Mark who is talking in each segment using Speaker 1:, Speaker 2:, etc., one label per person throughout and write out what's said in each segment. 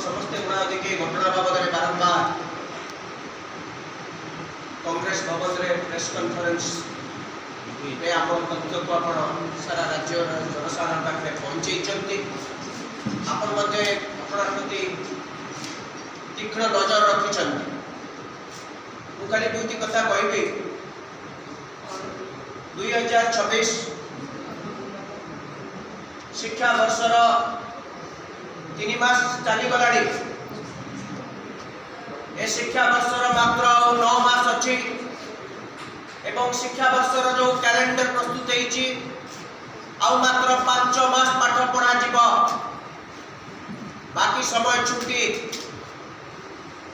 Speaker 1: समस्ते गुणाधिके घटना बाबद बारंबार कांग्रेस भवन रे प्रेस कॉन्फ्रेंस में आप तथ्य को सारा राज्य जनसाधारण पाखे पहुंचे आपण प्रति तीक्ष्ण नजर रखिंट खाली दुईटी कथा कहबी 2026 शिक्षा वर्षर 3 मास चलीगला ए शिक्षा वर्षर मात्र 9 मास अच्छी एवं शिक्षा वर्षर जो कैलेंडर प्रस्तुत होती मात्र 5 मास पाठ पढ़ा बाकी समय छुट्टी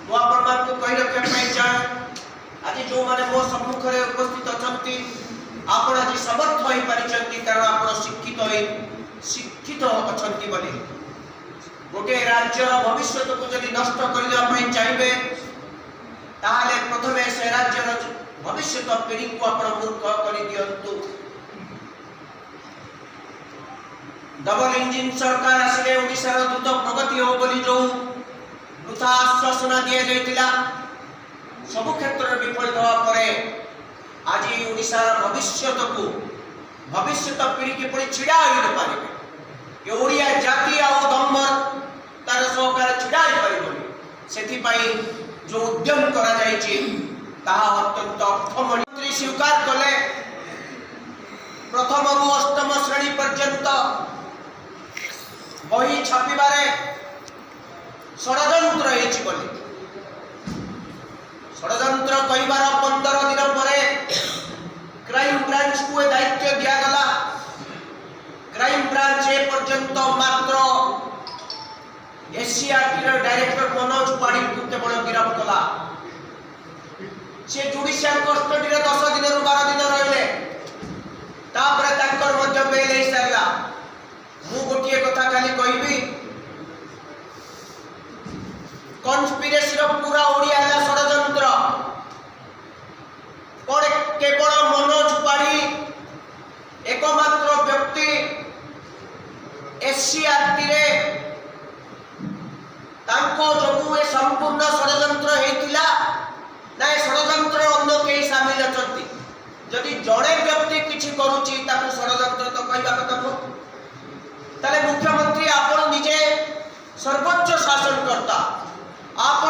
Speaker 1: मुझे कही रखा चाहे आज जो मैंने मो सम्मुख में उपस्थित अच्छा आप आज समर्थ हो पारी कारण आप शिक्षित अच्छा गोटे राज्यर भविष्य को जब नष्ट करने चाहिए ताहले प्रथमे से राज्यर भविष्य पीढ़ी को आप मूर्ख कर दिंतु। डबल इंजिन सरकार आसिले ओडिशार द्रुत प्रगति हो बोली जो वृथा आश्वासना दि जाइतिला सबु क्षेत्र में विफलित होगा परे आज ओडिशार भविष्य को भविष्य पीढ़ी किपरि छिड़ा हो पारे ये ओडिया जाति आ दम्बर तार सहकार छिड़ा हो पारिबनी सेथिपाई जो उद्यम करा जायछि ताहा अत्यंत अर्थमंत्री स्वीकार कले प्रथम रु अष्टम श्रेणी पर्यंत बही छापिबारे षड्यंत्र होइछि बोली षड्यंत्र कहिबार 15 दिन पर क्राइम ब्रांच को दायित्व दिया गला। क्राइम ब्रांच ए पर्यंत मात्र एससीआरटी डायरेक्टर मनोज पाड़ी को केवल गिरफ्त कला से जुडिशियल कस्टडी रे 10 दिन रु 12 दिन रहिले तापरे तांकर मध्य बेल हे सारला। मु गोटिए कथा खाली कहबी कन्स्पिरेसी रो पूरा ओडिया है षड्यंत्र पर केवल मनोज पाड़ी एकमात्र व्यक्ति एससीआरटी रे तांको जोगु ए संपूर्ण षड्यंत्र हेतिला ना षड्यंत्र अन्य कई शामिल अछंती जदि जड़े व्यक्ति किछि करूची ताकू षड्यंत्र तो कहबा कथा न ताले मुख्यमंत्री आपण निजे सर्वोच्च शासनकर्ता आपण